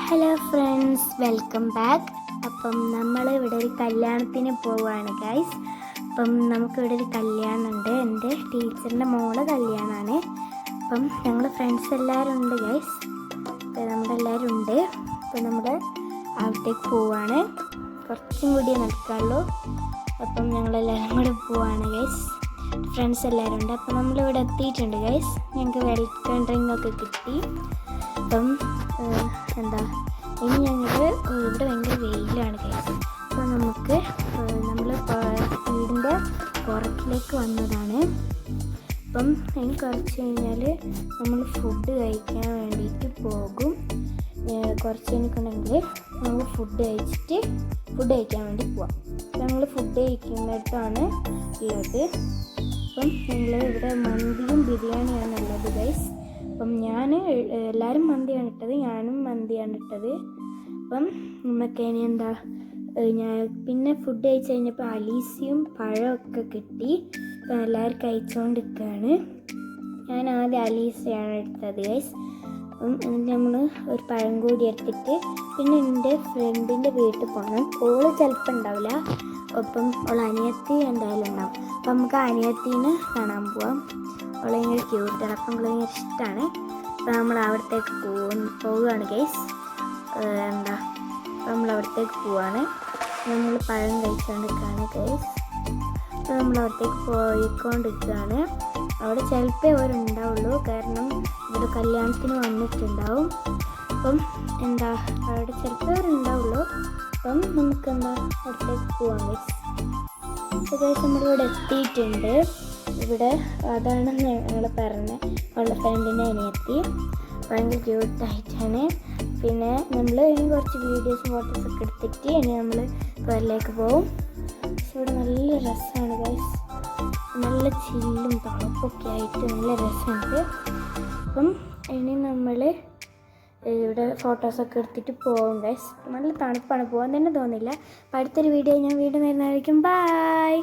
Hello friends, welcome back. അപ്പം നമ്മൾ ഇവിടെ ഒരു കല്യാണത്തിന് പോവുകയാണ് ഗൈസ്. അപ്പം നമുക്കിവിടെ ഒരു കല്യാണമുണ്ട്. എൻ്റെ ടീച്ചറിൻ്റെ മോളെ കല്യാണമാണ്. അപ്പം ഞങ്ങൾ ഫ്രണ്ട്സ് എല്ലാവരും ഉണ്ട് ഗൈസ്. നമ്മളെല്ലാവരും ഉണ്ട്. അപ്പം നമ്മൾ അവിടേക്ക് പോവുകയാണ്. കുറച്ചും കൂടി നടക്കാനുള്ളൂ. അപ്പം ഞങ്ങളെല്ലാവരും കൂടെ പോവുകയാണ് ഗൈസ്. ഫ്രണ്ട്സ് എല്ലാവരും ഉണ്ട്. അപ്പം നമ്മളിവിടെ എത്തിയിട്ടുണ്ട് ഗൈസ്. ഞങ്ങൾക്ക് വെൽക്കം ഡ്രിങ്ക് ഒക്കെ കിട്ടി. അപ്പം ഇനി ഞങ്ങൾ ഇവിടെ ഭയങ്കര വെയിലാണ് ഗൈസ്. അപ്പോൾ നമ്മൾ വീടിൻ്റെ പുറത്തിലേക്ക് വന്നതാണ്. അപ്പം ഇനി കുറച്ച് കഴിഞ്ഞാൽ നമ്മൾ ഫുഡ് കഴിക്കാൻ വേണ്ടിയിട്ട് പോകും. കുറച്ച് കഴിഞ്ഞിട്ടുണ്ടെങ്കിൽ നമ്മൾ ഫുഡ് കഴിക്കാൻ വേണ്ടി പോവാം. ഞങ്ങൾ ഫുഡ് കഴിക്കുന്നിടത്താണ് ഉള്ളത്. അപ്പം ഞങ്ങൾ ഇവിടെ മന്തിയും ബിരിയാണിയാണ് ഉള്ളത് ഗൈസ്. അപ്പം എല്ലാവരും മന്തിയാണ് ഇട്ടത്, ഞാനും മന്തിയാണ് ഇട്ടത്. അപ്പം നമുക്ക് ഇനി പിന്നെ ഫുഡ് കഴിച്ച് കഴിഞ്ഞപ്പോൾ അലീസിയും പഴമൊക്കെ കിട്ടി. അപ്പം എല്ലാവരും കഴിച്ചുകൊണ്ടിരിക്കുകയാണ്. ഞാൻ ആദ്യം അലീസയാണ് എടുത്തത് ഗൈസ്. അപ്പം എന്നിട്ട് നമ്മൾ ഒരു പഴം കൂടി എടുത്തിട്ട് പിന്നെ എൻ്റെ ഫ്രണ്ടിൻ്റെ വീട്ടിൽ പോകണം. ഓള് ചിലപ്പോൾ ഉണ്ടാവില്ല, ഒപ്പം ഓൾ അനിയത്തി എന്തായാലും ഉണ്ടാവും. അപ്പം നമുക്ക് അനിയത്തീനെ കാണാൻ പോവാം. അവളെ ഭയങ്കര ക്യൂട്ടാണ്. അപ്പം അവളെ ഭയങ്കര ഇഷ്ടമാണ്. അപ്പം നമ്മൾ അവിടത്തേക്ക് പോവുകയാണ് ഗൈസ്. അപ്പം നമ്മൾ അവിടത്തേക്ക് പോവാണ്. നമ്മൾ പഴം കഴിച്ചുകൊണ്ടിരിക്കുകയാണ് ഗൈസ്. അപ്പം നമ്മൾ അവിടത്തേക്ക് പോയിക്കൊണ്ടിരിക്കുകയാണ്. അവിടെ ചിലപ്പോൾ അവരുണ്ടാവുള്ളൂ, കാരണം ഇവിടെ കല്യാണത്തിന് വന്നിട്ടുണ്ടാവും. അപ്പം അവിടെ ചിലപ്പോൾ അവരുണ്ടാവുള്ളൂ. അപ്പം നമുക്ക് അവിടത്തേക്ക് പോവാം ഗൈസ്. ഗൈസ് നമ്മളിവിടെ എത്തിയിട്ടുണ്ട്. ഇവിടെ അതാണ് ഞങ്ങൾ പറഞ്ഞത്, അവളുടെ ഫ്രണ്ടിനെ അനിയത്തി ഭയങ്കര ക്യൂട്ടായിട്ടാണ്. പിന്നെ നമ്മൾ ഇനി കുറച്ച് വീഡിയോസും ഫോട്ടോസൊക്കെ എടുത്തിട്ട് ഇനി നമ്മൾ പുറത്തേക്ക് പോകും. പക്ഷെ ഇവിടെ നല്ല രസമാണ് ഗൈസ്. നല്ല ചില്ലും തണുപ്പൊക്കെ ആയിട്ട് നല്ല രസമുണ്ട്. അപ്പം ഇനി നമ്മൾ ഇവിടെ ഫോട്ടോസൊക്കെ എടുത്തിട്ട് പോകും ഗൈസ്. നല്ല തണുപ്പാണ്, പോകാൻ തന്നെ തോന്നില്ല. അപ്പം അടുത്തൊരു വീഡിയോ ഞാൻ വീണ്ടും വരുന്നതായിരിക്കും. ബൈ.